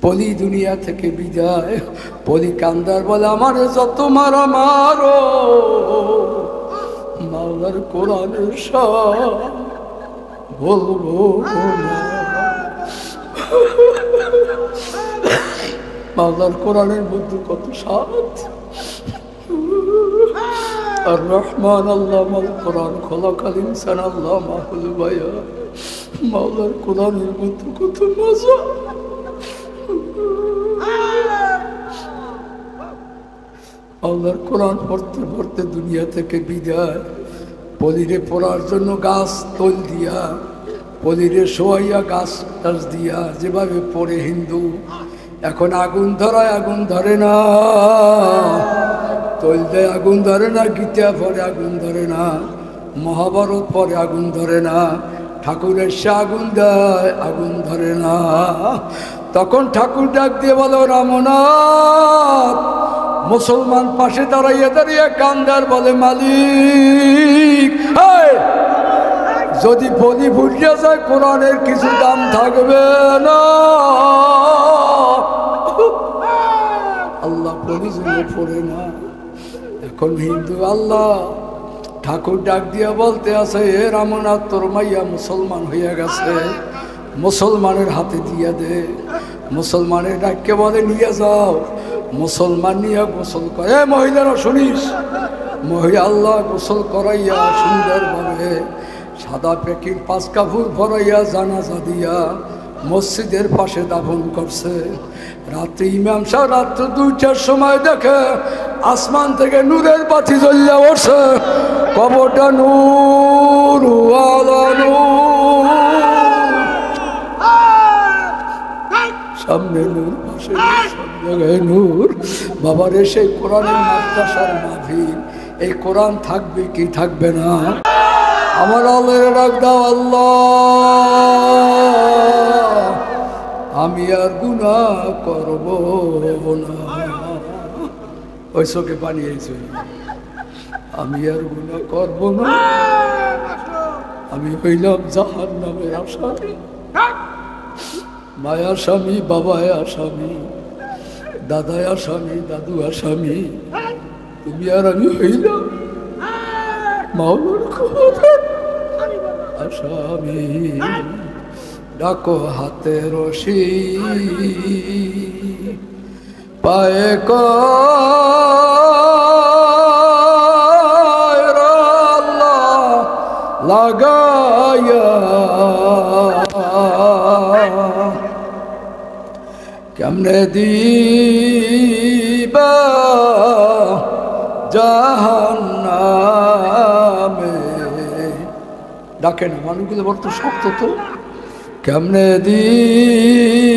পলি দুনিয়া থেকে বিদায়। পলি কান্দার বলে আমার যত মারা মারো, মাওলার কোরআনের শান বলবো না। মাওলার কোরআনের মধ্যে কত সাত। আর রহমান আল্লামাল কোরআন খলাকাল ইনসান আল্লামাহুল বায়ান। মাওলার কোরআনের মধ্যে কত মজা। আল্লাহর কোরআন পড়তে পড়তে দুনিয়া থেকে বিদায়। পলিরে পড়ার জন্য গাছ তোল দিয়া, পলিরে শোয়াইয়া গাছ টাছ দিয়া যেভাবে পড়ে হিন্দু। এখন আগুন ধরায় আগুন ধরে না, তোল দেয় আগুন ধরে না, গীতা পরে আগুন ধরে না, মহাভারত পরে আগুন ধরে না, ঠাকুরের সে আগুন দেয় আগুন ধরে না। তখন ঠাকুর ডাক দিয়ে বলো রামনাথ। মুসলমান পাশে দাঁড়াইয়া দাঁড়িয়ে কান্দার বলে মালিক, যদি বলি ভুলিয়া যায় কোরআনের কিছু দাম থাকবে না। আল্লাহ পরিচয় পড়ে না। এখন হিন্দু আল্লাহ ঠাকুর ডাক দিয়া বলতে আছে, এ রামনাথ তোর মাইয়া মুসলমান হইয়া গেছে, মুসলমানের হাতে দিয়া দে। মুসলমানের ডাককে বলে নিয়ে যাও। মুসলমান নিয়ে গোসল করে, মহিলারা শুনিস, মহিলা আল্লাহ গোসল করাইয়া সুন্দরভাবে সাদা পেকির 5 কাপড় ভরাইয়া জানাজা দিয়া মসজিদের পাশে দাফন করছে। রাত্রে ইমাম সাহেব রাত্র 2টার সময় দেখে আসমান থেকে নূরের বাতি জ্বলিয়া উঠছে। কবরটা নূর ওয়ালা নূর, সামনে নূর, পাশে সব জায়গায় নূর। বাবার এসে কোরআনের মাদ্রাসার মাহফিল, এই কোরআন থাকবে কি থাকবে না? আমার আল্লাহর ডাক দাও, আল্লাহ আমি আর গুনাহ করব না। ওই চোখে পানি আইছে, আমি আর গুনাহ করব না। আমি হইলাম জাহান্নামের আসামি, মায়া স্বামী, বাবায় আসামি, দাদায় আসামি, দাদু আসামি। তুমি আর আমি হইলাম মাওলার কোরআনের আসামি। ডাকো হাতে রশি, পায়ে আল্লাহ লাগাইয়া, কেমনে দিবা জাহান্নামে। ডাকে না মানুষগুলো বড় তো শক্ত তো। কেমনে দিবা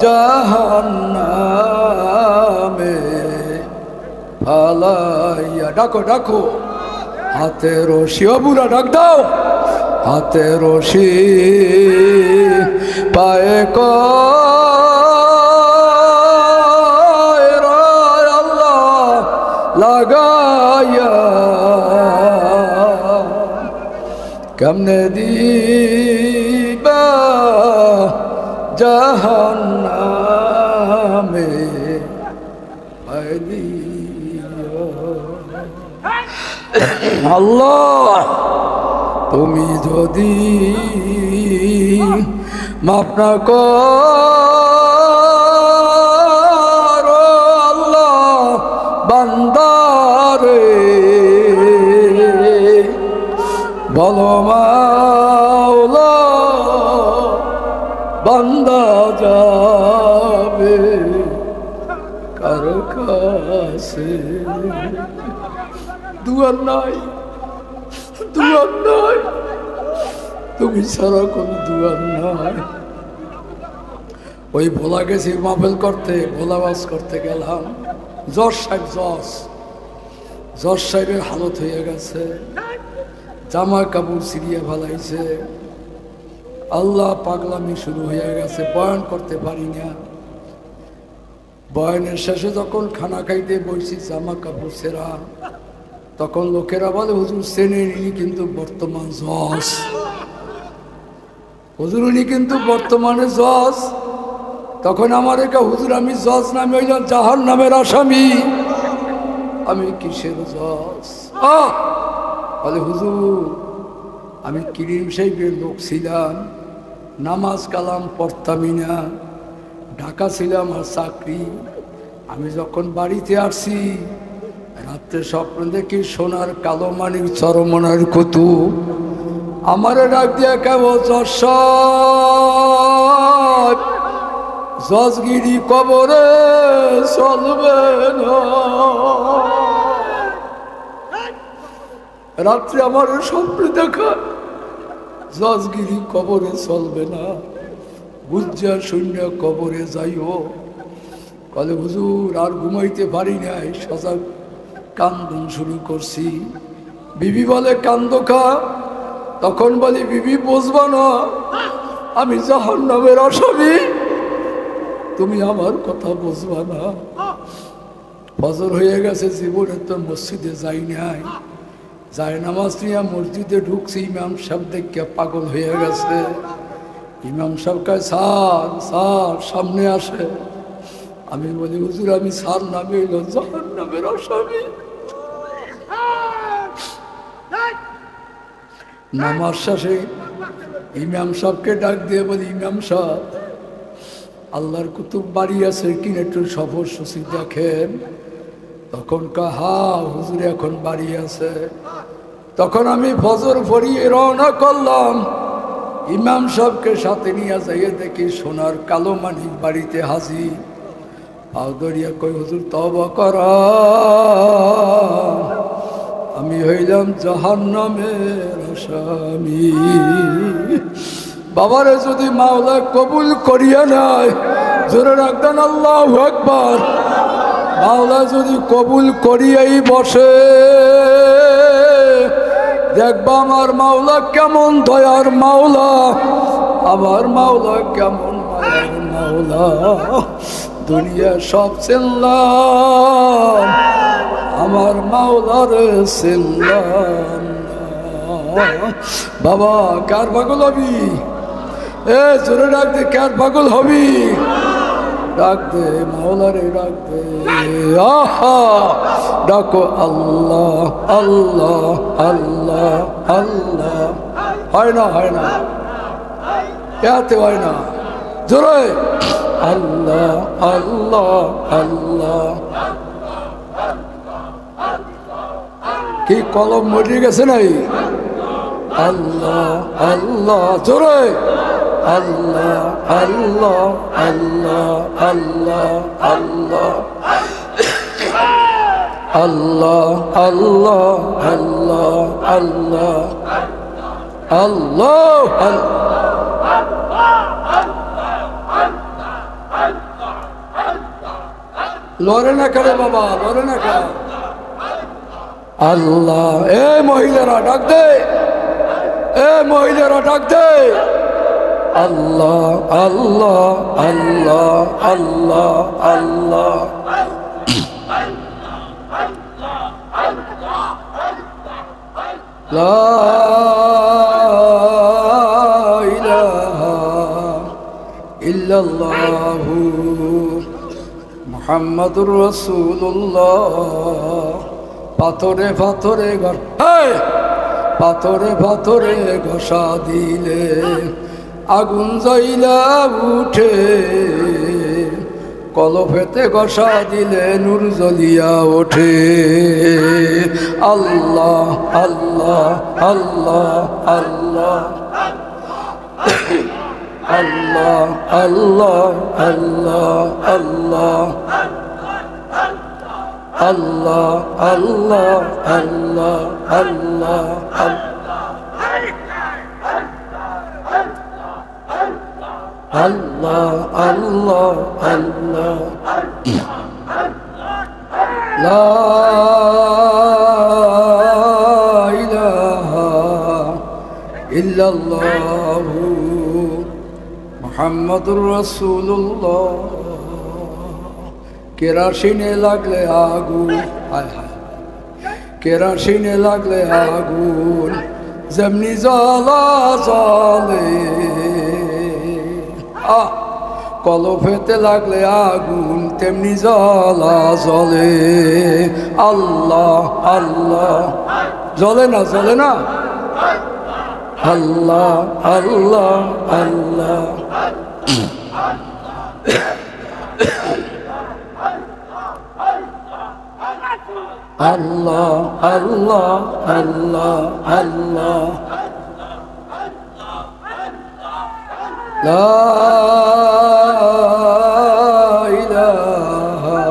জাহান্নামে ফালাইয়া। ডাকো ডাকো হাতে রশি, ও বুড়া ডাক দাও। হাতে রশি, পায়ে আল্লাহ লাগাইয়া, কেমনে দিবা জাহান্নামে আল্লাহ। তুমি যদি মাফ না করো আল্লাহ বান্দারে, বলো মাওলা বান্দা যাবে কার কাছে? দুয়ার নাই, দুয়ার নাই, তুমি ছাড়া কোনো দুয়ার নাই। ওই ভোলা গেছি মাহফিল করতে, ভোলাবাজ করতে গেলাম। জজ সাহেব, জজ সাহেবের হালত হয়ে গেছে, জামা কাপড় ছিঁড়িয়ে ফেলাইছে। আল্লাহ পাগলামি শুরু হয়ে গেছে, বয়ান করতে পারি না। বয়ানের শেষে যখন খানা খাইতে বসছি, জামা কাপড় ছেঁড়া, তখন লোকেরা বলে হুজুর চেনেনি কিন্তু বর্তমান জজ। হুজুর উনি কিন্তু বর্তমানে জজ। তখন আমার একা হুজুর আমি জজ নামে হইলাম জাহান্নামের আসামি। আমি কিসের জজ? বলে হুজুর আমি কিরিম সাহেবের লোক ছিলাম, নামাজ কালাম পড়তামই না, ঢাকা ছিলাম আর চাকরি। আমি যখন বাড়িতে আসছি রাত্রে স্বপ্ন দেখি সোনার কালো মানিক চরমনার কুতু আমারে ডাক দিয়া কেবল জজগিরি কবরে চলবে না। রাত্রে আমার স্বপ্ন দেখা জজগিরি কবরে চলবে না, বুঝা শূন্য কবরে যাইও। বলে হুজুর আর ঘুমাইতে পারি নাই, সজাগ কান্দন শুরু করছি। বিবি বলে কান্দ খা। তখন বলি বিবি বুঝবা না আমি জাহান্নামের আসামি, তুমি আমার কথা বুঝবা না। ফজর হয়ে গেছে, জীবনে তো মসজিদে যাই নাই, যায় নামাজ নিয়ে মসজিদে ঢুকছি, ইমাম সাহেব দেখে পাগল হয়ে গেছে। ইমাম সাহেব কয় স্যার স্যার সামনে আসে। আমি বলি হুজুর আমি স্যার নামে এলো জাহান্নামের আসামি। নামাজ শেষে ইমাম সাহেবকে ডাক দিয়ে বলি ইমাম সাহেব আল্লাহর কুতুব বাড়ি আছে কিনা একটু সফর সূচি দেখেন। তখন হা হুজুর এখন বাড়ি আছে। তখন আমি ফজর পড়িয়ে রওনা করলাম, ইমাম সাহেবকে সাথে নিয়ে যাইয়ে দেখি সোনার কালো মানিক বাড়িতে হাজির। আউদরিয়া কই হুজুর তওবা করা, আমি হইলাম জাহান্নামের আসামি। বাবারে যদি মাওলা কবুল করিয়া নেয়, জোরে রাখবেন আল্লাহু আকবার। মাওলা যদি কবুল করিয়াই বসে, দেখবা আমার মাওলা কেমন দয়ার মাওলা, আমার মাওলা কেমন মায়ার মাওলা। দুনিয়া সব চিনলাম, আমার মাওলার চিনলাম না। বাবা কার পাগল হবি? এ জোরে ডাক দে, কার পাগল হবি? ডাক দে মাওলারে, ডাক দে। আহা ডাকো আল্লাহ আল্লাহ আল্লাহ আল্লাহ। হয় না হয় না, এতে হয় না, জোরে আল্লাহ আল্লাহ আল্লাহ। কি কলম মরে গেছে নাই? আল্লাহ আল্লাহ, জোরে আল্লাহ আল্লাহ আল্লাহ আল্লাহ আল্লাহ আল্লাহ আল্লাহ আল্লাহ আল্লাহ আল্লাহ লড়ে না করে বাবা, লড়ে না করে। আল্লাহ এ মহিলারা ডাক দে, এ মহিলারা ডাক দে। আল্লাহ আল্লাহ আল্লাহ আল্লাহ আল্লাহ লা ইলাহা ইল্লাল্লাহু মুহাম্মাদুর রাসূলুল্লাহ। পাথরে পাথরে পাথরে পাথরে ঘষা দিলে আগুন জ্বলা উঠে, কলফেতে ঘষা দিলে নূর জ্বলিয়া ওঠে। আল্লাহ আল্লাহ আল্লাহ আল্লাহ আল্লাহ আল্লাহ আল্লাহ আল্লাহ আল্লাহ আল্লাহ আল্লাহ আল্লাহ আল্লাহ আল্লাহ আল্লাহ লা ইলাহা ইল্লাল্লাহু মুহাম্মাদুর রাসূলুল্লাহ। কেরাসিনে লাগলে আগুন, হায় হায়, কেরাসিনে লাগলে আগুন যেমনি জ্বালা জ্বলে, কলফেতে লাগলে আগুন তেমনি জ্বলা জ্বলে। আল্লাহ আল্লাহ জ্বলে না, জ্বলে না। আল্লাহ আল্লাহ আল্লাহ আল্লাহ আল্লাহ আল্লাহ আল্লাহ লা ইলাহা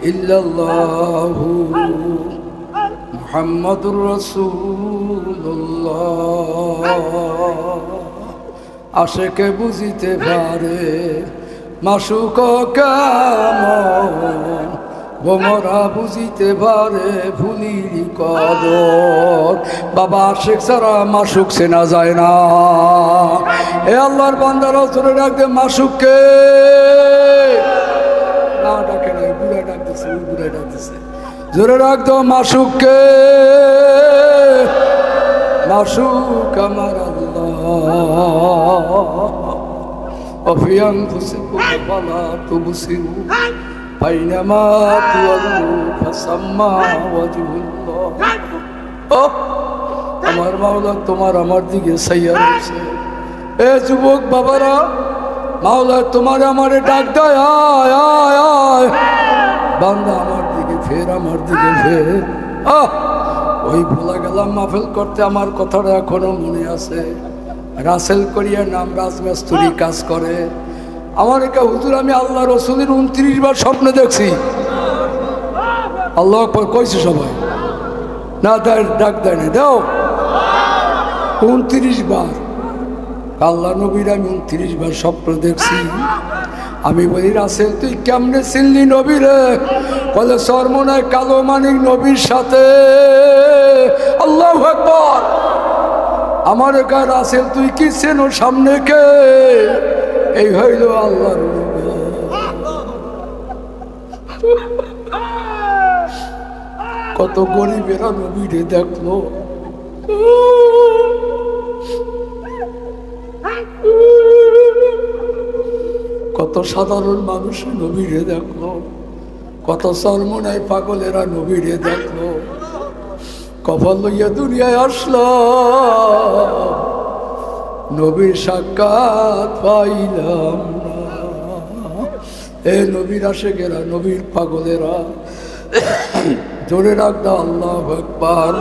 ইল্লাল্লাহু মুহাম্মাদুর রাসূলুল্লাহ। আশেকে বুঝিতে পারে মাসুক কেমন, ভোমরা বুঝিতে পারে ভুলির কদর। বাবা আশেক ছাড়া মাসুক চেনা যায় না। এ আল্লাহর বান্দারা জোরে ডাকবে মাসুককে। না ডাকে না, বুড়া ডাকতেছে, ওই বুড়া ডাকতেছে। জোরে ডাকতো মাসুককে। মাসুক আমার আল্লাহ। অফিয়ান ফুসিকুম ফালা তুবসিরু বাইনামা তুওয়াল্লু ফাসাম্মা ওয়াজহুল্লাহ। ও আমার মাওলা তোমার আমার দিকে চাইয়া রয়েছে। এ যুবক বাবারা, মাওলা তোমার আমারে ডাক দেয়, আয় আয় আয় বান্দা আমার দিকে ফের, আমার দিকে ফের। ওই ভোলা গেলাম মাহফিল করতে, আমার কথাটা এখনো মনে আছে। রাসেল করিয়া নাম রাজমিস্ত্রি কাজ করে। আমার একা হুজুর আমি আল্লাহ রসুলের 29 বার স্বপ্নে দেখছি। আল্লাহ আকবার কইছে সবাই, না ডাক দেয় না, দাও 29 বার আল্লাহ নবীর আমি 29 বার স্বপ্ন দেখছি। আমি বলি রাসেল তুই কেমনে চিনলি নবীরে? বলে সরমনায় কালো মানিক নবীর সাথে। আল্লাহু আকবার। আমার একা রাসেল তুই কি চেনো সামনে কে? এই হইল আল্লাহর নবী। কত গরিবেরা নবীরে দেখলো, কত সাধারণ মানুষ নবীরে দেখলো, কত চরমনায় পাগলেরা নবীরে দেখলো। কপাল লইয়া দুনিয়ায় আসলো, নবীর সাক্ষাৎ পাইলাম না। এ নবীর আশেকেরা, নবীর পাগলেরা জোরে রাখদা আল্লাহু আকবার।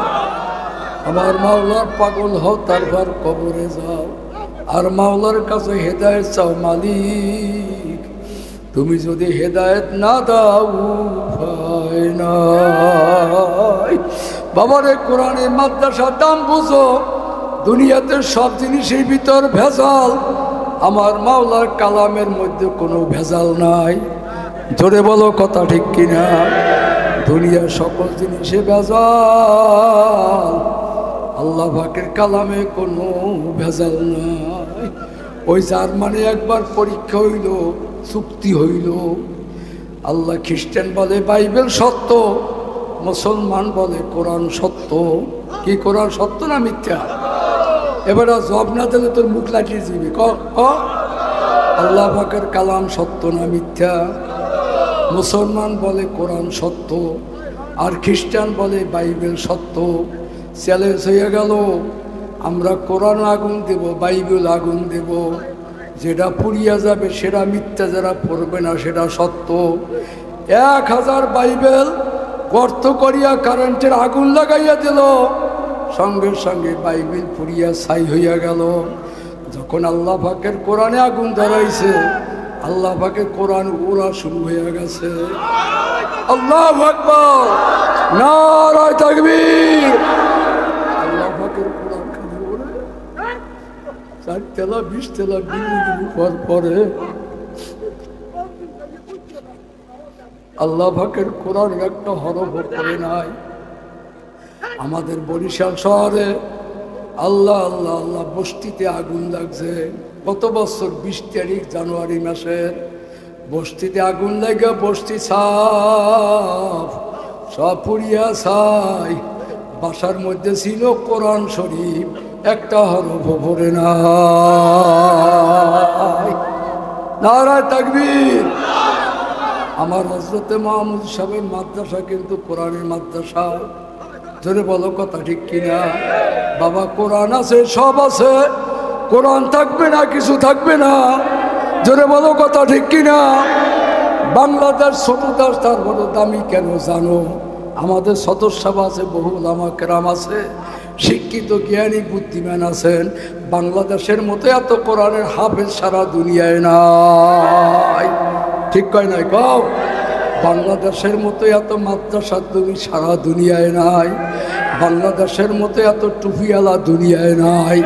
আমার মাওলার পাগল হও, তারপর কবরে যাও আর মাওলার কাছে হেদায়েত চাও। মালিক তুমি যদি হেদায়েত না দাও উপায় নাই। বাবারে কোরআনের মাদ্রাসার দাম বুঝো। দুনিয়াতে সব জিনিসের ভিতর ভেজাল, আমার মাওলার কালামের মধ্যে কোনো ভেজাল নাই। জোরে বলো কথা ঠিক কিনা? দুনিয়ার সকল জিনিসে ভেজাল, আল্লাহ পাকের কালামে কোনো ভেজাল নাই। ওই জার্মানি একবার পরীক্ষা হইল, চুক্তি হইল। আল্লাহ খ্রিস্টান বলে বাইবেল সত্য, মুসলমান বলে কোরআন সত্য। কি কোরআন সত্য না মিথ্যা? এবার জব না দিলে তোর মুখ লাঠিয়ে যাবি। আল্লাহ পাকের কালাম সত্য না মিথ্যা? মুসলমান বলে কোরআন সত্য, আর খ্রিস্টান বলে বাইবেল সত্য। চ্যালেঞ্জ হয়ে গেল, আমরা কোরআন আগুন দেব, বাইবেল আগুন দেব। যেটা পুড়িয়া যাবে সেটা মিথ্যা, যারা পড়বে না সেটা সত্য। 1000 বাইবেল গর্ত করিয়া কারেন্টের আগুন লাগাইয়া দিল, সঙ্গে সঙ্গে বাইবেল পুড়িয়া ছাই হইয়া গেল। যখন আল্লাহ পাকের কোরআনে আগুন ধরাইছে, আল্লাহ পাকের কোরআন উড়া শুরু হয়ে গেছে। আল্লাহু আকবার, নারায়ে তাকবীর। আল্লাহ পাকের কোরআন খালি ওরে 4 তলা 20 তলা বিল্ডিং উপর পরে। আল্লাহ পাকের কোরআন একটা হরফ পড়ে নাই। আমাদের বরিশাল শহরে আল্লাহ আল্লাহ আল্লাহ বস্তিতে আগুন লাগছে। গত বছর 20 তারিখ জানুয়ারি মাসের বস্তিতে আগুন লাগে, বস্তি সাফ সব পুড়িয়া ছাই। বাসার মধ্যে ছিল কোরআন শরীফ, একটা হরফ পড়ে না। নারায়ে তাকবীর। আমার হযরতে মাহমুদ সাহেবের মাদ্রাসা কিন্তু কোরআনের মাদ্রাসা। জোরে বলো কথা ঠিক কিনা? বাবা কোরআন আছে, সব আছে, কোরআন থাকবে না কিছু থাকবে না। জোরে বলো কথা ঠিক কিনা? বাংলাদেশ ছোট দেশ, তার বড় দামি কেন জানো? আমাদের সদস্য আছে, বহু ওলামা কেরাম আছে, শিক্ষিত জ্ঞানী বুদ্ধিমান আছেন। বাংলাদেশের মতো এত কোরআনের হাফেজ সারা দুনিয়ায় নাই। ঠিক কয় নাই কও? বাংলাদেশের মতো এত মাদ্রাসা তুমি সারা দুনিয়ায় নাই। বাংলাদেশের মতো এত টুপিওয়ালা দুনিয়ায় নাই।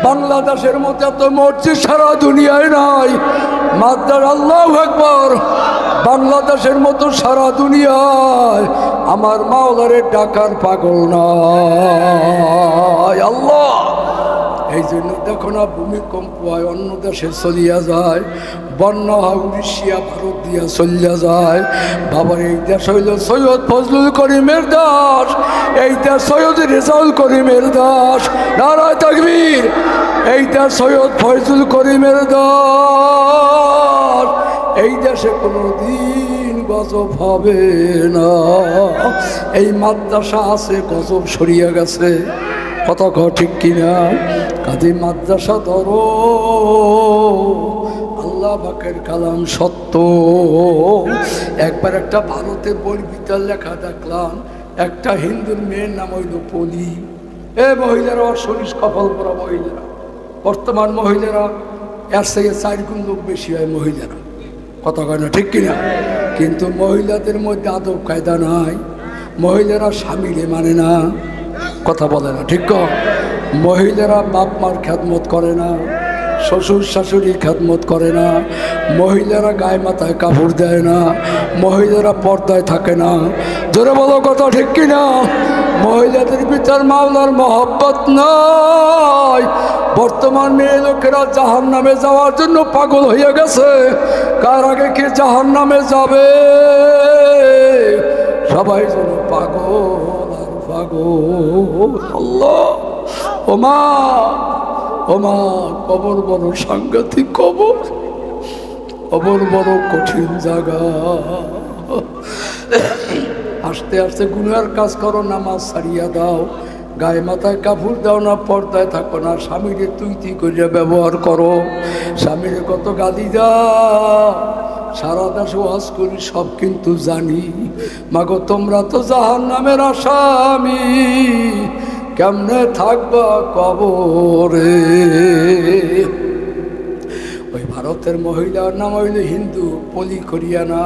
বাংলাদেশের মতো এত মসজিদ সারা দুনিয়ায় নাই। মাদ্রাসা, আল্লাহু আকবার। বাংলাদেশের মতো সারা দুনিয়ায় আমার মাওলারে ডাকার পাগল নাই। আল্লাহ, এই জন্য দেখো না ভূমিকম্প হয় অন্য দেশে চলিয়া যায়, বন্যা হয় উড়িষ্যা ভারত দিয়া চলিয়া যায়। বাবার এই দেশ হইল সৈয়দ ফজলুল করিমের দাস, এই দেশ সৈয়দ রেজাউল করিমের দাস। নারায়ে তাকবীর। এই দেশ সৈয়দ ফজলুল করিমের দাস। এই দেশে কোনো দিন গজব হবে না। এই মাদ্রাসা আছে, গজব সরিয়া গেছে। কথা কও ঠিক কিনা? কাজে মাদ্রাসা ধরো, আল্লাহ পাকের কালাম সত্য। একবার একটা ভারতের বই ভিতর লেখা দেখলাম, একটা হিন্দুর মেয়ের নাম হইল পলি। এ মহিলারা অশরীর কপাল পরা মহিলারা, বর্তমান মহিলারা এর থেকে 4 গুণ লোক বেশি হয় মহিলারা। কথা কয় না ঠিক কিনা? কিন্তু মহিলাদের মধ্যে আদব কায়দা নাই। মহিলারা স্বামীরে মানে না, কথা বলে না ঠিক। মহিলারা বাপ মার খেদমত করে না, শ্বশুর শাশুড়ির খেদমত করে না। মহিলারা গায়ে মাথায় কাপড় দেয় না, মহিলারা পর্দায় থাকে না। জোরে বলো কথা ঠিক কিনা? মহিলাদের ভিতর মাওলার মহব্বত নাই। বর্তমান মেয়ে লোকেরা জাহান্নামে যাওয়ার জন্য পাগল হয়ে গেছে। কার আগে কে জাহান্নামে যাবে? সবাই যেন পাগল আর পাগল। আল্লাহ, ওমা ওমা, কবর বড় সাংঘাতিক কবর, কবর বড় কঠিন জায়গা। আস্তে আস্তে গুনার কাজ করো, নামাজ ছাড়িয়া দাও, গায়ে মাথায় কাপড় দাও না, পর্দায় থাকো না, স্বামীরে তুই করিয়া ব্যবহার করো। স্বামীরে কত গালি দাও, সারা দেশে ওয়াজ করি, সব কিন্তু জানি। মাগো তোমরা তো জাহান্নামের আসামি, কেমনে থাকবা কবরে? ওই ভারতের মহিলার নাম হইল হিন্দু, পলি করিয়ানা।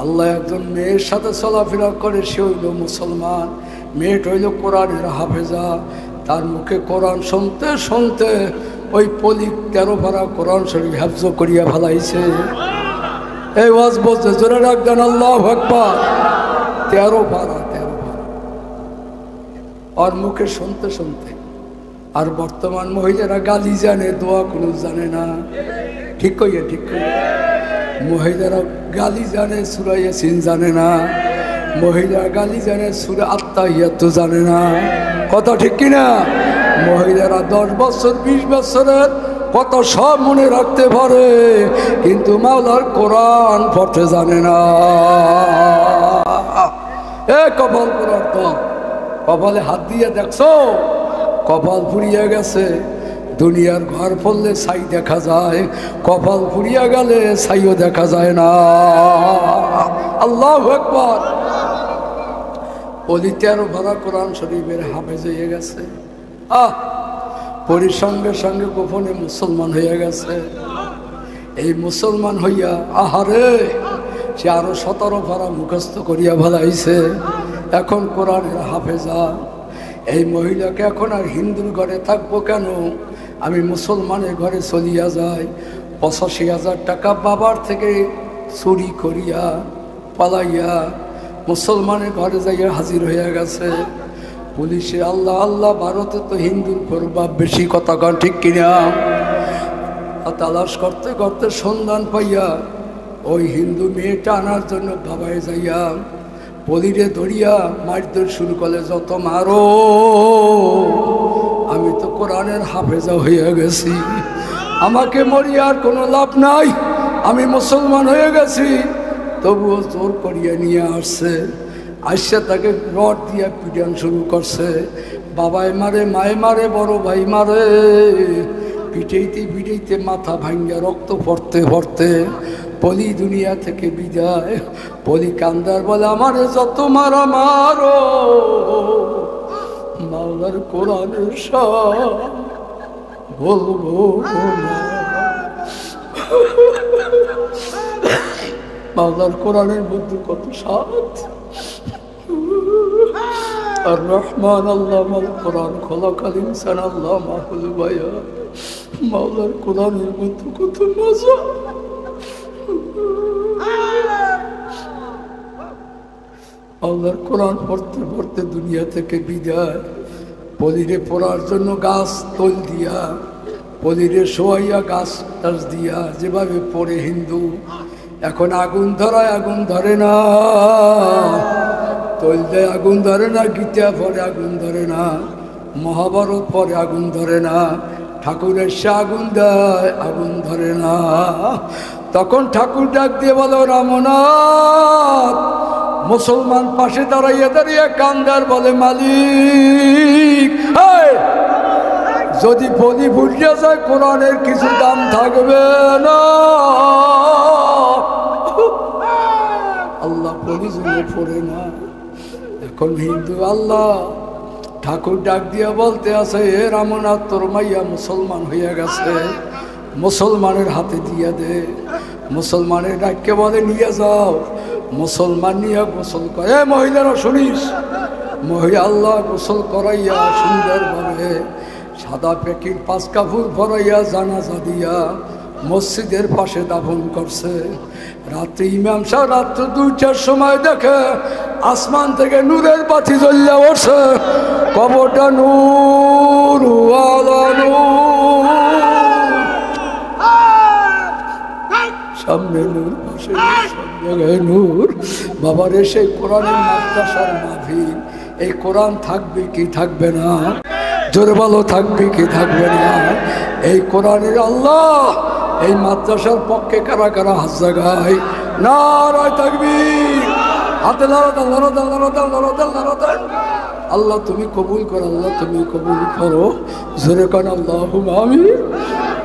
আল্লাহ একজন মেয়ের সাথে চলাফেরা করে, সে হইল মুসলমান। মেয়েটা হইল কোরআনের হাফেজা। তার মুখে কোরআন শুনতে শুনতে ওই পলি 13 পারা কোরআন শরীফ হেফজ করিয়া ফেলাইছে। এই ওয়াজ বলছে, জোরে রাখবেন আল্লাহু আকবার। 13 পারা, 13 পারা আর মুখে শুনতে শুনতে। আর বর্তমান মহিলারা গালি জানে, দোয়া কোনো জানে না। ঠিক কইয়া ঠিক কইয়া। মহিলারা গালি জানে, সূরা ইয়াসিন জানে না। মহিলা গালি জানে, সূরা আত্তাহিয়াত জানে না। কথা ঠিক কিনা? মহিলারা 10 বছর 20 বছরের কত সব মনে রাখতে পারে, কিন্তু মাওলার কোরআন পড়তে জানে না। এ কপাল পুরার তো, কপালে হাত দিয়ে দেখছো, কপাল পুড়িয়ে গেছে। দুনিয়ার ঘর পড়লে ছাই দেখা যায়, কপাল পুড়িয়া গেলে ছাইও দেখা যায় না। আল্লাহু আকবার। ওলি 13 পারা কোরআন শরীফের হাফেজ হয়ে গেছে। পরির সঙ্গে সঙ্গে গোপনে মুসলমান হয়ে গেছে। এই মুসলমান হইয়া আহারে সে আরো 17 পারা মুখস্থ করিয়া ভালাইছে। এখন কোরআনের হাফেজা। এই মহিলাকে এখন আর হিন্দুর ঘরে থাকবো কেন, আমি মুসলমানের ঘরে চলিয়া যাই। 85,000 টাকা বাবার থেকে চুরি করিয়া পালাইয়া মুসলমানের ঘরে যাইয়া হাজির হইয়া গেছে। পুলিশে আল্লাহ আল্লাহ, ভারতে তো হিন্দুর প্রভাব বেশি। কথা কন ঠিক কিনা? তালাশ করতে করতে সন্ধান পাইয়া ওই হিন্দু মেয়েটা আনার জন্য বাবায় যাইয়া পলিরে ধরিয়া মারধর শুরু করলে, যত মারো আমি তো কোরআনের হাফেজা হয়ে গেছি, আমাকে মরি আর কোনো লাভ নাই, আমি মুসলমান হয়ে গেছি। তবুও জোর করিয়ে নিয়ে আসছে, আসছে তাকে রড দিয়ে পিটান শুরু করছে। বাবাই মারে, মায়ে মারে, বড় ভাই মারে, পিটাইতে পিটাইতে মাথা ভাঙ্গা রক্ত পড়তে পড়তে পলি দুনিয়া থেকে বিদায়। পলি কান্দার বলে আমারে যত মারা মারো, মাওলার কোরআনের শান বলবো না। মাওলার কোরআনের মধ্যে কত সাথ। আর রহমান আল্লাহ মাল কোরআন খলাকাল ইনসান আল্লাহ মাহুল বায়া। মাওলার কোরআনের মধ্যে কত মজা। মাওলার কোরআন পড়তে পড়তে দুনিয়া থেকে বিদায়। পলিরে পড়ার জন্য গাছ তোল দিয়া, পলিরে শোয়াইয়া গাছ টাছ দিয়া যেভাবে পড়ে হিন্দু, এখন আগুন ধরায় আগুন ধরে না, তৈল দেয় আগুন ধরে না, গীতা পরে আগুন ধরে না, মহাভারত পরে আগুন ধরে না, ঠাকুরের সে আগুন দেয় আগুন ধরে না। তখন ঠাকুর ডাক দিয়ে বলো রামনাথ। মুসলমান পাশে দাঁড়াইয়া দাঁড়িয়ে কান্দার বলে মালিক, যদি পলি ফুটিয়ে যায় কোরআনের কিছু দাম থাকবে না। আল্লাহ পলি জুড়ে পড়ে না। এখন হিন্দু আল্লাহ ঠাকুর ডাক দিয়া বলতে আছে, এ রামনাথ তোর মাইয়া মুসলমান হইয়া গেছে, মুসলমানের হাতে দিয়া দে। মুসলমানের ডাককে বলে নিয়ে যাও। মুসলমান নিয়ে গোসল করে, মহিলারা শুনিস, মহিলা আল্লাহ গোসল করাইয়া সুন্দরভাবে সাদা প্যাকির 5 কাপড় ভরাইয়া জানাজা দিয়া মসজিদের পাশে দাফন করছে। রাত্রে ইমাম সাহেব রাত্র 2টার সময় দেখে আসমান থেকে নূরের বাতি জ্বলিয়া উঠছে, কবরটা নূর ওয়ালা নূর, সামনে নূর, পাশে সব জায়গায় নূর। বাবার এসে কোরআনের মাদ্রাসার মাহফিল, এই কোরআন থাকবে কি থাকবে না? জোরে বলো থাকবে কি থাকবে না? এই কোরআনের আল্লাহ এই মাদ্রাসার পক্ষে কারা কারা হাত জাগায়? নারায়ে তাকবীর, হাতে লড়াদান লড়াদান লড়াদান লড়াদান লড়াদান। আল্লাহ তুমি কবুল করো, আল্লাহ তুমি কবুল করো। জোরে কান আল্লাহুম্মা আমিন।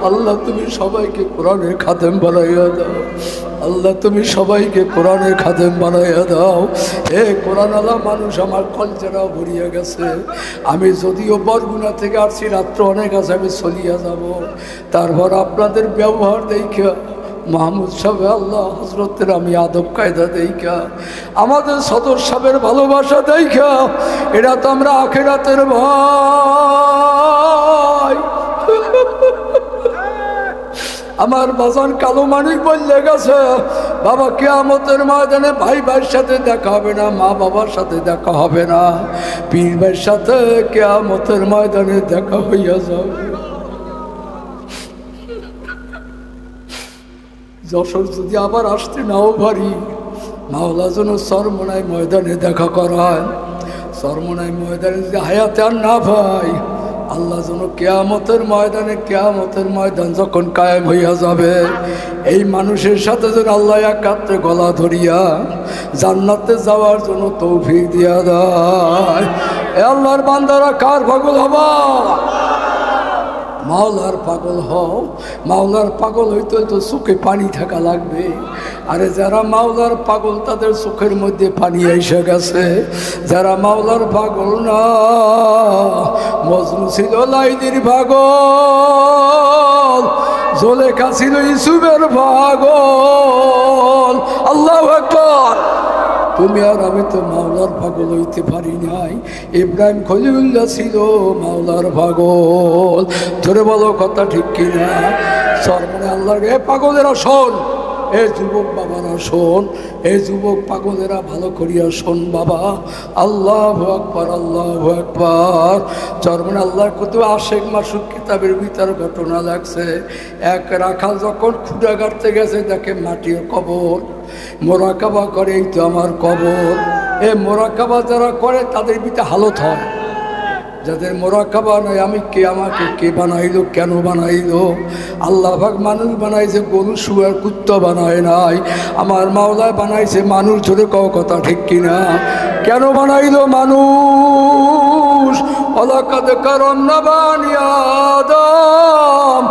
আল্লাহ তুমি সবাইকে কোরআনের খাদেম বানাইয়া দাও। আল্লাহ তুমি সবাইকে কোরআনের খাদেম বানাইয়া দাও। এ কোরআন আল্লাহ মানুষ আমার কলজারা ভরিয়া গেছে। আমি যদিও বরগুনা থেকে আসছি, রাত্র অনেক আছে, আমি চলিয়া যাব। তারপর আপনাদের ব্যবহার দেখা মাহমুদ সাহেব আল্লাহ হজরতের আমি আদব কায়দা দেখা, আমাদের সদর সাহেবের ভালোবাসা দেখা, এটা তো আমরা আখিরাতের ভাই। আমার বাজান কালো মানিক বললে গেছে, বাবা কিয়ামতের ময়দানে ভাই ভাইয়ের সাথে দেখা হবে না, মা বাবার সাথে দেখা হবে না, পীর ভাইয়ের সাথে কিয়ামতের ময়দানে দেখা হইয়া যাবে। যশোর যদি আবার আসতে নাও পারি, মাওলা যেন চরমোনাই ময়দানে দেখা করায়। চরমোনাই ময়দানে যদি হায়াতে আর না ভাই, আল্লাহ যেন কিয়ামতের ময়দানে, কিয়ামতের ময়দান যখন কায়েম হইয়া যাবে, এই মানুষের সাথে যেন আল্লাহ একাত্রে গলা ধরিয়া জান্নাতে যাওয়ার জন্য তৌফিক দিয়া দেয়। এ আল্লাহর বান্দারা কার পাগল হবা? মাওলার পাগল হও। মাওলার পাগল হইতে তো চোখে পানি থাকা লাগবে। আরে যারা মাওলার পাগল তাদের চোখের মধ্যে পানি এসে গেছে। যারা মাওলার পাগল না, মজনু ছিল লাইলির পাগল, জোলেখা ছিল ইউসুফের পাগল। আল্লাহু আকবার। তুমি আর আমি তো মাওলার পাগল হইতে পারি নাই। ইব্রাহিম খলিলুল্লাহ ছিল মাওলার পাগল। ধরে বলো কথা ঠিক কিনা? সরমনে আল্লাহর এ পাগলেরা শোন, এ যুবক বাবারা শোন, এ যুবক পাগলেরা ভালো করিয়া শোন বাবা। আল্লাহু আকবার, আল্লাহু আকবার। চরমনে আল্লাহর কত আশেক মাসুক কিতাবের ভিতর ঘটনা লাগছে। এক রাখাল যখন খুঁড়া গাড়তে গেছে, দেখে মাটির কবর, মোরাকাবা করে, এই তো আমার কবর। এ মোরাকাবা যারা করে তাদের ভিতরে হালত হয়, যাদের মোরাকাবা নাই আমি কে, আমাকে কে বানাইলো, কেন বানাইলো? আল্লাহ পাক মানুষ বানাইছে, গরু শুয়ার কুত্তা বানায় নাই। আমার মাওলায় বানাইছে মানুষ। জোরে কও কথা ঠিক কিনা? কেন বানাইলো মানুষ? ওয়ালাকাদ কারামনা বানি আদম।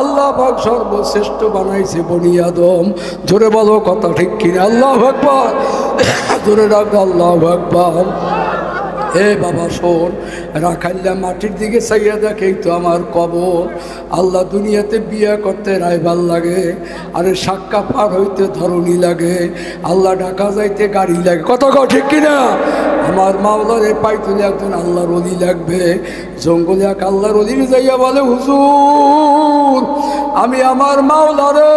আল্লাহ পাক সর্বশ্রেষ্ঠ বানাইছে বনি আদম। জোরে বলো কথা ঠিক কিনা? আল্লাহু আকবার। জোরে রাখো আল্লাহু আকবার। এ বাবা শোন, রাখাইল্লা মাটির দিকে চাইয়া দেখেই তো আমার কবর। আল্লাহ দুনিয়াতে বিয়ে করতে রাইবার লাগে, আরে সাক্কা পার হইতে ধরণী লাগে, আল্লাহ ঢাকা যাইতে গাড়ি লাগে। কত ঠিক কিনা? আমার মাওলারে পাইতুলে একজন আল্লাহর ওলি লাগবে। জঙ্গলে এক আল্লাহর ওলি যাইয়া বলে, হুজুর আমি আমার মাওলারে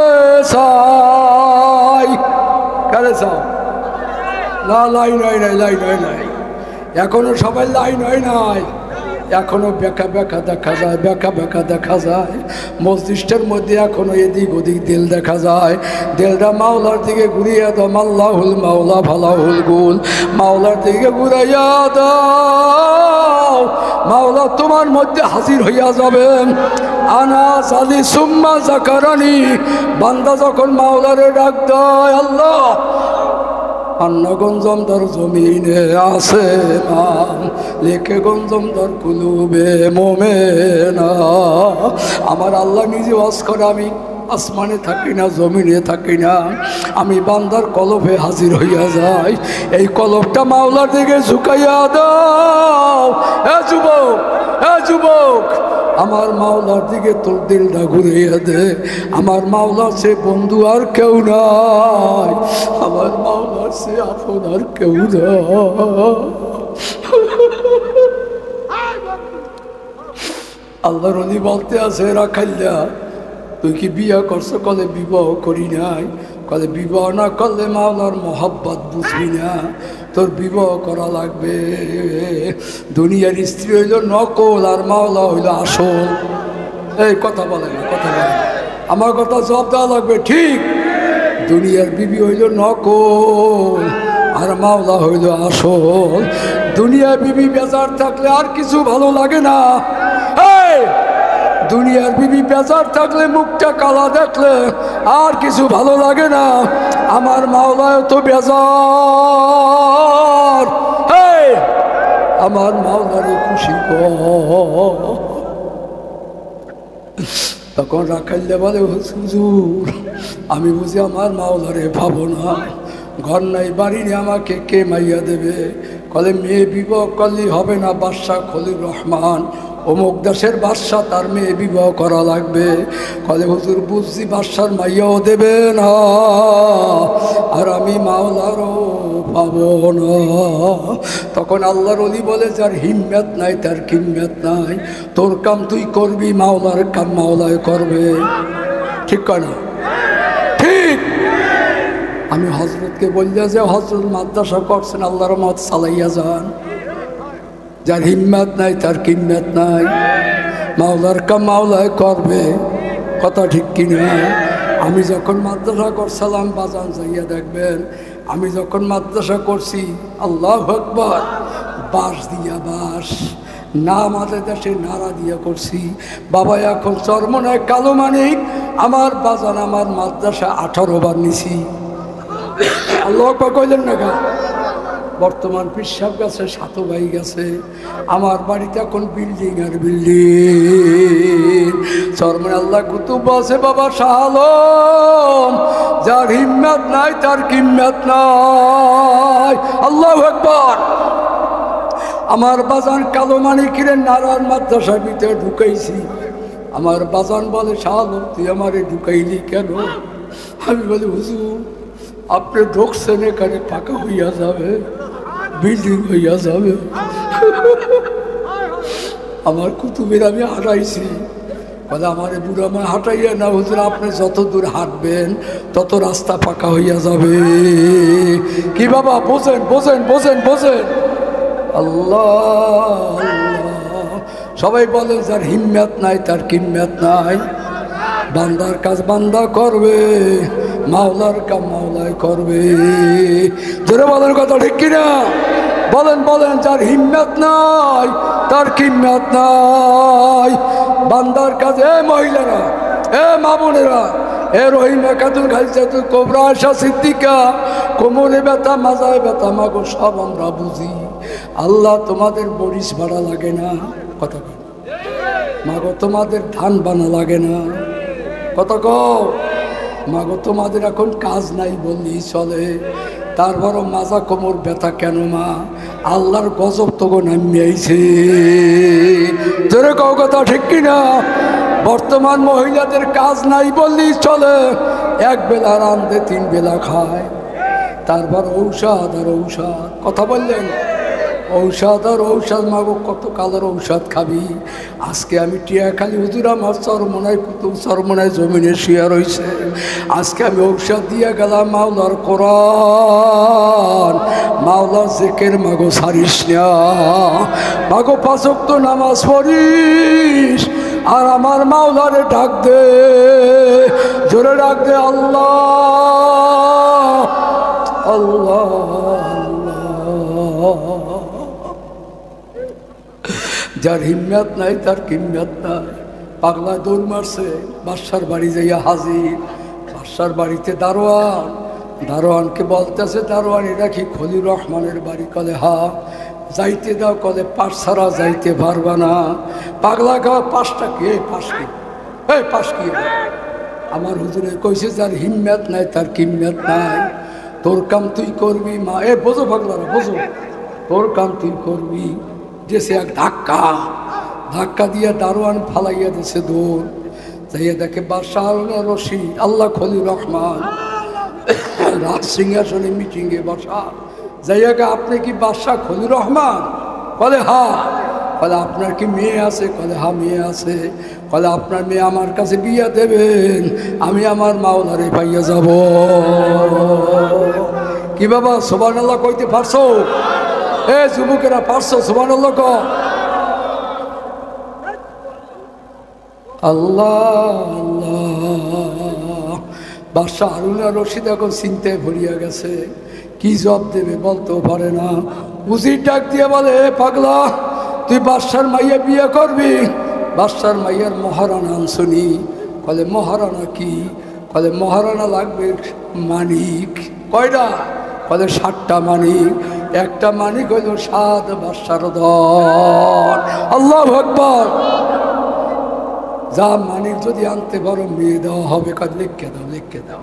চাই। কারে চাও? না, লাইন হয় নাই, লাইন হয় নাই। এখনো সবাই লাইন হয় নাই, এখনো বেকা বেকা দেখা যায়, বেকা বেকা দেখা যায়। মসজিদের মধ্যে এখনো এদিক ওদিক দিল দেখা যায়। দিলটা মাওলার দিকে ঘুরিয়ে দাও। আল্লাহুল মাওলা ভালাহুল গুল। মাওলার দিকে ঘুরাইয়া দাও, মাওলা তোমার মধ্যে হাজির হইয়া যাবেন। আনা সালি সুম্মা জাকারানি। বান্দা যখন মাওলারে ডাক দেয়, আল্লাহ আন্না গঞ্জমদার জমিনে আছে নাম, লেখে গঞ্জমদার কুলুবে মোমেনা। আমার আল্লাহ নিজে ওয়াজ করে, আমি আসমানে থাকি না, জমিনে থাকি না, আমি বান্দার কলবে হাজির হইয়া যাই। এই কলবটা মাওলার দিকে ঝুঁকাইয়া দাও। এ যুবক, এ যুবক, আমার মাওলার দিকে তোর দিলটা ঘুরিয়ে দে। আমার মাওলার সে বন্ধু আর কেউ নাই, আমার মাওলার সে আপন আর কেউ নাই। আল্লাহর ওলি বলতে আছে, রাখাইল্লা তুই কি বিয়ে করছো? কলে বিবাহ করি নাই। কলে বিবাহ না করলে মাওলার মোহাব্বত বুঝবি না, তোর বিবাহ করা লাগবে। দুনিয়ার স্ত্রী হইল নকল আর মাওলা হইল আসল। এই কথা বলে না, কথা বলে না, আমার কথা জবাব দেওয়া লাগবে। ঠিক, দুনিয়ার বিবি হইল নকল আর মাওলা হইল আসল। দুনিয়ার বিবি বেজার থাকলে আর কিছু ভালো লাগে না। দুনিয়ার বিবি বেজার থাকলে, মুখটা কালা দেখলে আর কিছু ভালো লাগে না। আমার মাওলায় তো বেজার। আমার মাওলারে খুশি কর। তখন রাখাইলে বলে, হুজুর আমি বুঝি আমার মাওলারে ভাবো না, ঘর নাই বাড়ি নেই, আমাকে কে মাইয়া দেবে? কলে মেয়ে বিবাহ করলেই হবে না, বাদশাহ খলিল রহমান অমুক দেশের বাদশাহ, তার মেয়ে বিবাহ করা লাগবে। কলে হুজুর বুঝছি বাদশার মাইয়াও দেবে না, আর আমি মাওলারও পাবো না। তখন আল্লাহর ওলি বলে, যার হিম্মত নাই তার কিম্মত নাই। তোর কাম তুই করবি, মাওলার কাম মাওলায় করবে। ঠিক কয় না? ঠিক। আমি হজরতকে বললে যে হজরত মাদ্রাসা করছেন, আল্লাহর মত চালাইয়া যান। যার হিম্মত নাই তার কিম্মত নাই, মাওলার কাম মাওলায় করবে। কথা ঠিক কিনা? আমি যখন মাদ্রাসা করছিলাম, বাজান যাইয়া দেখবেন, আমি যখন মাদ্রাসা করছি, আল্লাহু আকবার, বাঁশ দিয়া বাঁশ না, আমাদের দেশে নাড়া দিয়া করছি। বাবা এখন চরমনায় কালো মানিক, আমার বাজান আমার মাদ্রাসা 18 বার নিছি। আল্লাহু আকবার কইলেন না গা? বর্তমান পিসাব গেছে, সাতো ভাই গেছে, আমার বাড়িতে এখন বিল্ডিং আর বিল্ডিং। চরমনে আল্লাহ কুতুব আছে, বাবা শাহ আলম, যার হিম্মত নাই তার কিম্মত নাই। আল্লাহু আকবার। আমার বাজান কালো মানিকের নারার মাদ্রাসার ভিতরে ঢুকাইছি। আমার বাজান বলে, শাহ আলম তুই আমারে ঢুকাইলি কেন? আমি বলি, হুজুর আপনি ঢুকছেন, এখানে ফাঁকা হইয়া যাবে, বিল্ডিং হইয়া যাবে। আমার কুতুবের আমি হাঁটাইছি, বলে আমার বুড়ো আমার হাঁটাইয়া না হুজুর, আপনি যত দূর হাঁটবেন তত রাস্তা ফাঁকা হইয়া যাবে। কি বাবা, বোঝেন বোঝেন বোঝেন বোঝেন। আল্লাহ আল্লাহ। সবাই বলে, যার হিম্মত নাই তার কিম্মত নাই। বান্দার কাজ বান্দা করবে, মাওলার কাম মাওলায় করবে। জোরে বলার কথা ঠিক কিনা? বলেন বলেন, যার হিম্মত নাই তার কিম্মত নাই। বান্দার কাছে এ মহিলারা, এ মা বোনেরা, এ রহিমা খাতুন, খাদিজাতুল কুবরা, আয়েশা সিদ্দিকা, কোমরে ব্যথা, মাজায় ব্যথা, মাগো সব আমরা বুঝি। আল্লাহ তোমাদের বরিশ ভাড়া লাগে না, কথা কও মাগো, তোমাদের ধান বানা লাগে না, কথা কও মাগো, তোমাদের এখন কাজ নাই বললেই চলে, তারপরও মাজা কোমর ব্যথা কেন মা? আল্লাহর গজব তোগো নামিয়ে আইছে, জোরে কও কথা ঠিক কিনা? বর্তমান মহিলাদের কাজ নাই বললেই চলে, এক বেলা রান্ধে 3 বেলা খায়, তারপর ঔষধ আর ঔষধ, কথা বললেন, ঔষধ আর ঔষধ মাগো, কত কালের ঔষধ খাবি? আজকে আমি টিয়াখালী হুজুর আমার চরমনায়, কুতুব চরমনায় জমিনে শুয়ে রয়েছে, আজকে আমি ঔষধ দিয়ে গেলাম মাওলার কোরআন, মাওলার জিকির মাগো ছাড়িস না, মাগো 5 ওয়াক্ত নামাজ পড়িস, আর আমার মাওলারে ডাক দে, জোরে ডাক দে, আল্লাহ আল্লাহ আল্লাহ। যার হিম্মত নাই তার কিম্মত নাই। পাগলা দৌড় মারছে, বাদশার বাড়ি যাইয়া হাজির। বাদশার বাড়িতে দারোয়ান, দারোয়ানকে বলতেছে, দারোয়ান এটা কি খলিল রহমানের বাড়ি? কলে হা। যাইতে দাও, কলে পাশ ছাড়া যাইতে পারবা না। পাগলা গাওয়া পাশটা কে? পাশ কি? এই পাশ কি? আমার হুজুরে কইছে, যার হিম্মত নাই তার কিম্মত নাই। তোর কাম তুই করবি মা। এ বোঝো পাগলারা, বোঝো, তোর কাম তুই করবি। যেসে এক ধাক্কা, ধাক্কা দিয়ে দারোয়ান ফালাইয়া দিছে দৌড়। যাইয়া দেখে বাদশাহ হারুনুর রশিদ, আল্লাহ খলিল রহমান রাজ সিংহাসনে মিটিংয়ে বসা। যাইয়াকে, আপনি কি বাদশাহ খলিল রহমান? বলে হা। বলে আপনার কি মেয়ে আছে? বলে হা, মেয়ে আছে। বলে আপনার মেয়ে আমার কাছে বিয়ে দেবেন, আমি আমার মাওলারে পাইয়া যাব। কি বাবা সুবহানাল্লাহ কইতে পারছো? এ যুবকেরা পারছো সুবহানাল্লাহ ক? আল্লাহ আল্লাহ। বাদশাহ হারুনুর রশিদ এখন চিন্তায় ভরিয়া গেছে, কি জবাব দেবে বলতেও পারে না। উজির ডাক দিয়ে বলে, এ পাগলা, তুই বাদশার মাইয়া বিয়ে করবি? বাদশার মাইয়ার মহারানা আনছনি? বলে মহারানা কি? বলে মহারানা লাগবে মানিক। কয়টা? বলে 7টা মানিক। একটা মানিক হইল 7 বাদশার ধন। আল্লাহু আকবার। যা মানিক যদি আনতে পারো মেয়ে দেওয়া হবে। কাজ লিখকে দাও, লিখকে দাও,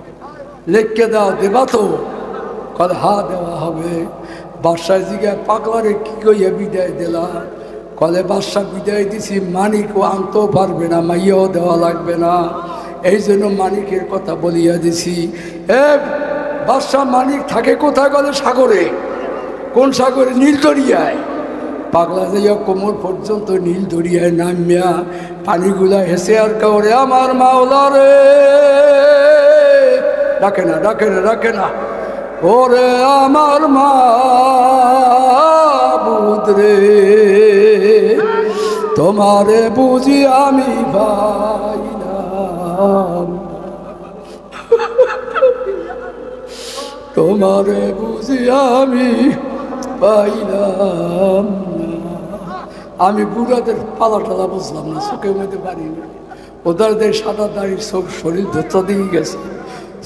লিখকে দাও। দেবা তো? কলে হা, দেওয়া হবে। বাদশাহ জিজ্ঞাসা, পাগলারে কি কইয়া বিদায় দিলা? কলে বাদশাহ বিদায় দিছি, মানিকও আনতেও পারবে না, মাইয়াও দেওয়া লাগবে না, এই জন্য মানিকের কথা বলিয়া দিছি। এ বাদশাহ মানিক থাকে কোথায়? গেলে সাগরে। কোন সাগরে? নীল দরিয়ায়। পাগলা যাইয়া কোমর পর্যন্ত নীল দরিয়ায় নামিয়া পানিগুলা হেসে আর কাউরে, আমার মাওলা রে, ডাকে না, ডাকে না, ডাকে না, ওরে আমার মাবুদ রে, তোমারে বুঝি আমি পাইলাম, তোমারে বুঝি আমি পাইলাম। আমি বুড়াদের পালা টালা বুঝলাম না, চোখের মধ্যে পারি না। ওদের সাদা দাড়ির চোখ, শরীর ধোত্র দিয়ে গেছে,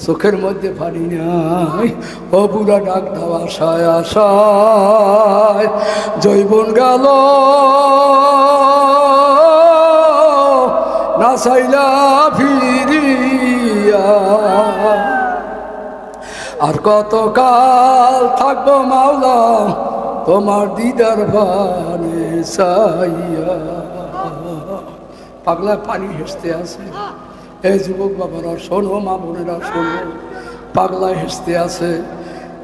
চোখের মধ্যে পারি নাই। ও বুড়া ডাক দাও, আশায় আশায় জৈবন গেল, না চাইলা ফিরিয়া, আর কতকাল থাকবো মাওলা তোমার দিদার বানে চাইয়া। পাগলা পানি হেসতে আছে। এই যুবক বাবারা শোনো, মা বোনেরা শোনো, পাগলা হেসতে আছে।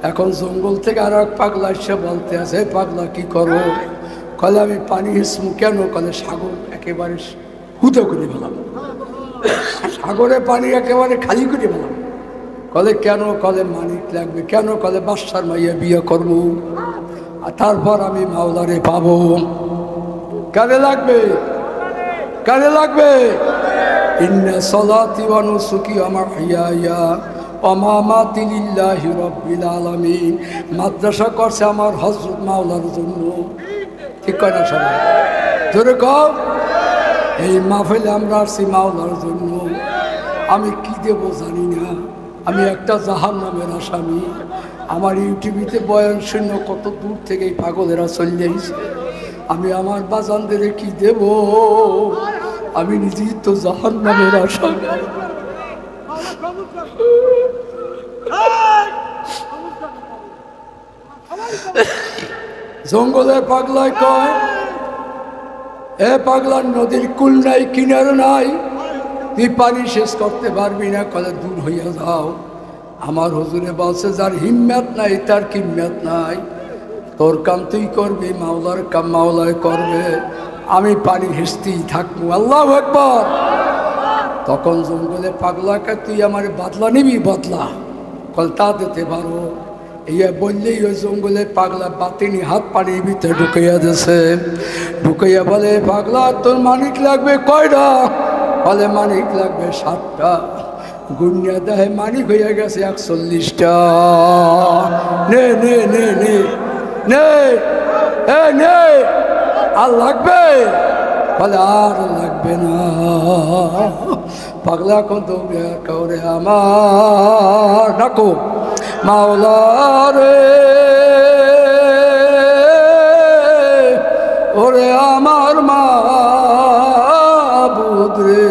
এখন জঙ্গল থেকে আর এক পাগলা এসে বলতে আছে, পাগলা কি করো? কলে আমি পানি হেসমু। কেন? কলে সাগর একেবারে হুতো করে ফেলাম, সাগরে পানি একেবারে খালি করে ফেলাম। কলে কেন? কলে মানিক লাগবে। কেন? কলে বাদশার মাইয়া বিয়ে করবো, আর তারপর আমি মাওলারে পাবো। কারে লাগবে? কারে লাগবে? ইন্না সলাতি ওয়া নুসুকি ওয়া মাহইয়ায়া অমামাতি লিল্লাহি রাব্বিল আলামিন। মাদ্রাসা করছে আমার হযরত মাওলার জন্য, ঠিক কয় না সবাই? জোরে কও। এই মাহফিলে আমরা আসছি মাওলার জন্য। আমি কি দেব জানি না, আমি একটা জাহান্নামের আসামি। আমার ইউটিউবিতে বয়ান শূন্য কত দূর থেকে এই পাগলেরা চলে যাইছে। আমি আমার বাজানদের কি দেব? আমি নিজেই তো জাহান্নামের আসামি। জঙ্গলে পাগলায় কয়, এ পাগলার নদীর কুল নাই, কিনার নাই, তুই পানি শেষ করতে পারবি না, কলে দূর হইয়া যাও। আমার হুজুরে বলছে, যার হিম্মত নাই তার কিম্মত নাই। তোর কাম তুই করবি, মাওলার কাম মাওলায় করবে, আমি পানি হেসতেই থাকবো। আল্লাহু আকবার। তখন জঙ্গলে পাগলাকে, তুই আমার বদলা নিবি? বদলা কল তা দিতে পারো। ইয়া বললেই ওই জঙ্গলে পাগলা বাতিনি হাত পানির ভিতরে ঢুকাইয়া দিয়েছে। ঢুকাইয়া বলে, পাগলা তোর মানিক লাগবে কয়টা? বলে মানিক লাগবে 7টা। গুনিয়া দেহে মানিক হইয়া গেছে 41টা। নে নে নে নে নে নে, আর লাগবে? বলে আর লাগবে না। পাগলা এখন দৌড়ে কাউরে, আমার ডাকো মাওলা রে, ওরে আমার মাবুদ রে,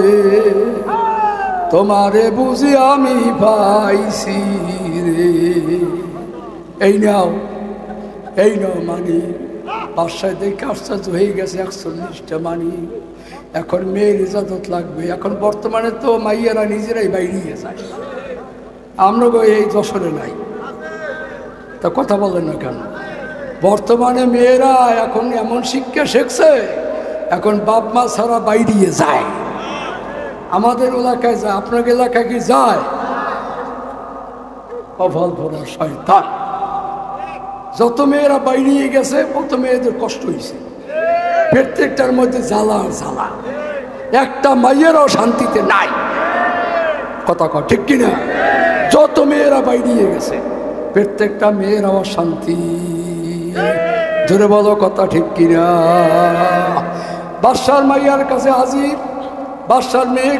তোমারে বুঝি আমি পাইছি রে। এই নাও, এই নাও মানি। বাসায় দেখে আশ্চর্য হয়ে গেছে 41টা মানি। এখন মেয়ের ইজাজত লাগবে। এখন বর্তমানে তো মাইয়ারা নিজেরাই বাইরিয়ে যায়। আমরা এই যশোরে নাই, তা কথা বলেন না কেন? বর্তমানে মেয়েরা এখন এমন শিক্ষা শিখছে, এখন বাপ মা ছাড়া বাইরিয়ে যায়। আমাদের এলাকায় যায়, আপনার এলাকায় কি যায়? অফল ভরা শয়তান। যত মেয়েরা বাইরিয়ে গেছে তত মেয়েদের কষ্ট হয়েছে। প্রত্যেকটার মধ্যে জ্বালা আর জ্বালা, একটা মাইয়েরও শান্তিতে নাই। কথা কয় ঠিক কিনা? যত মেয়েরা বাইরিয়ে গেছে প্রত্যেকটা মেয়ের অশান্তি। জোরে বলো কথা ঠিক কিনা? বাদশার মাইয়ার কাছে হাজির। বাদশার মেয়ে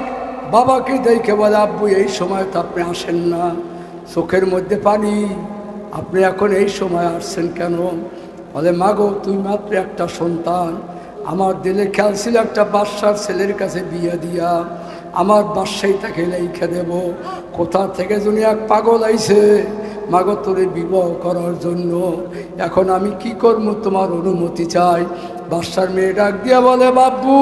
বাবাকে দেখে বলে, আব্বু এই সময় তো আপনি আসেন না, চোখের মধ্যে পানি, আপনি এখন এই সময় আসছেন কেন? বলে, মাগো তুই মাত্র একটা সন্তান, আমার দিলে খেয়াল ছিল একটা বাদশার ছেলের কাছে বিয়ে দিয়া আমার বাদশাই তাকে লেখা দেব। কোথা থেকে যদি এক পাগল আইছে মাগো তোরে বিবাহ করার জন্য। এখন আমি কি করবো, তোমার অনুমতি চাই। বাদশার মেয়ে ডাক দিয়া বলে, বাবু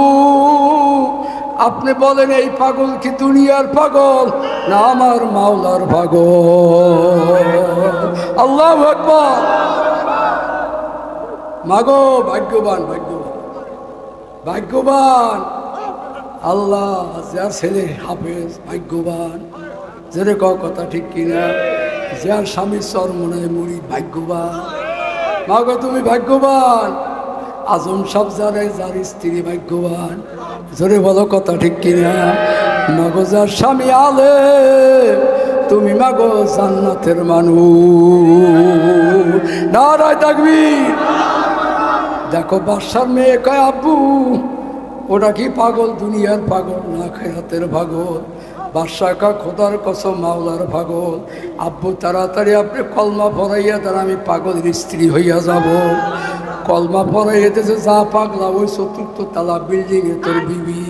আপনি বলেন এই পাগল কি দুনিয়ার পাগল না আমার মাওলার পাগল? আল্লাহু আকবার। মাগো ভাগ্যবান, ভাগ্যবান, ভাগ্যবান আল্লাহ যার ছেলে হাফেজ, ভাগ্যবান। যেরে কথা ঠিক কিনা? যার স্বামীর চরমনায় মুরিদ, ভাগ্যবান। মাগো তুমি ভাগ্যবান। আজম সব যারে, যার স্ত্রী ভাগ্যবান। জোরে বলো কথা ঠিক কিনা? মাগো যার স্বামী আলে, তুমি মাগো জান্নাতের মানুষ। নারায়ে তাকবীর। দেখো বাদশার মেয়ে কয়, আব্বু ওটা কি পাগল দুনিয়ার পাগল না আখিরাতের পাগল? বাদশা কা খোদার কসম মাওলার পাগল। আব্বু তাড়াতাড়ি আপনি কলমা পড়াইয়া তার আমি পাগলের স্ত্রী হইয়া যাব। কলমা পড়াইয়া দিয়েছে, যা পাগলা ওই 4th তলা বিল্ডিংয়ে তোর বিবি।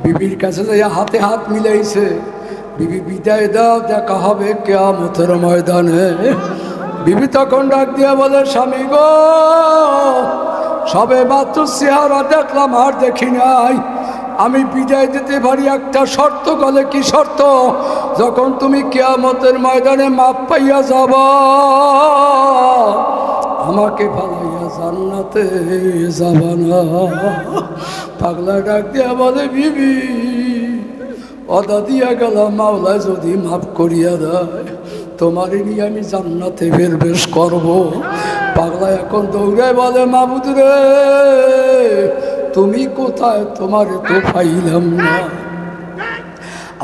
বিবির কাছে যাইয়া হাতে হাত মিলাইছে, বিবি বিদায় দাও, দেখা হবে কিয়ামতের ময়দানে। বিবি তখন ডাক দিয়া বলে, স্বামী গো সবে মাত্র চেহারা দেখলাম আর দেখি নাই, আমি বিদায় দিতে পারি একটা শর্ত। বলে কি শর্ত? যখন তুমি কিয়ামতের ময়দানে মাপ পাইয়া যাব আমাকে ফালাইয়া জান্নাতে যাবা না। পাগলা ডাক দিয়া বলে, বিবি অদা দিয়া গেলাম, মাওলা যদি মাফ করিয়া দেয় তোমারে নিয়ে আমি জান্নাতে বেশ করবো। পাগলা এখন দৌড়ায় বলে, মাবুদ রে তুমি কোথায়? তোমারে তো পাইলাম না।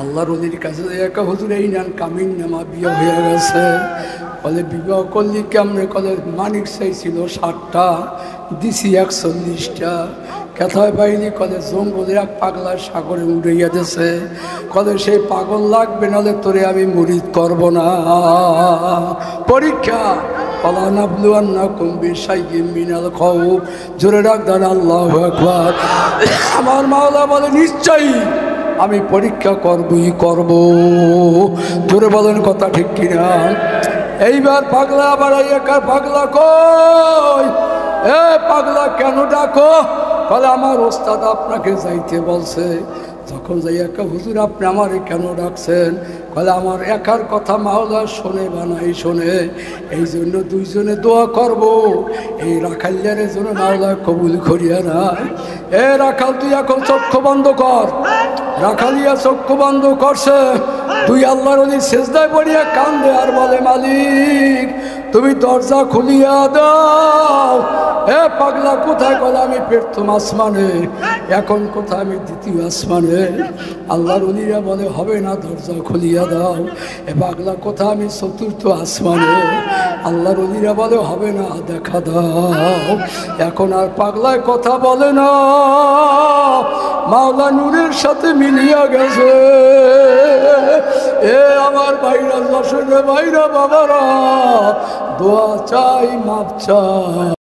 আল্লাহর ওলির কাছে একা হুজুর এই নেন কামিন নামা বিয়ে হয়ে গেছে। বলে বিবাহ করলি কেমনে? কলে মানিক চাইছিল 60টা, দিছি 41টা। কথায় পাইনি কলে জঙ্গলে এক পাগলার সাগরে উড়াইয়া দিছে। কলে সেই পাগল লাগবে, নাহলে তোরে আমি মুরিদ করব না। পরীক্ষা কলা নাবলুয়ান্না কুম্বির সাইয়িম মিনাল খাউফ। জোরে ডাক দেন আল্লাহু আকবার। আমার মাওলা বলে নিশ্চয়ই আমি পরীক্ষা করবই করব। জোরে বলেন কথা ঠিক কিনা? এইবার পাগলা আবার একা পাগলা কই? এ পাগলা কেন ডাকো? বলে আমার ওস্তাদ আপনাকে যাইতে বলছে। যখন যাই একা হুজুর আপনি আমারে কেন ডাকছেন? বলে আমার একার কথা মাওলা শোনে বা নাই শোনে, এই জন্য দুইজনে দোয়া করব এই রাখালিয়ারের জন্য মাওলা কবুল করিয়া নাই। এ রাখাল তুই এখন চক্ষু বন্ধ কর। রাখালিয়া চক্ষু বন্ধ করছে। তুই আল্লাহর ওলি সেজদায় পড়িয়া কান্দে আর বলে মালিক তুমি দরজা খুলিয়া দাও। এ পাগলা কোথায়? বলে আমি প্রথম আসমানে। এখন কোথায়? আমি দ্বিতীয় আসমানে। আল্লাহর ওলিরা বলে হবে না, দরজা খুলিয়া দাও। এ পাগলা কোথায়? আমি চতুর্থ আসমানে। আল্লাহর ওলিরা বলে হবে না, দেখা দাও। এখন আর পাগলায় কথা বলে না, মাওলা নূরের সাথে মিলিয়া গেছে। এ আমার ভাইরা, যশোরে ভাইরা, বাবারা, দোয়া চাই, মাপ চাই।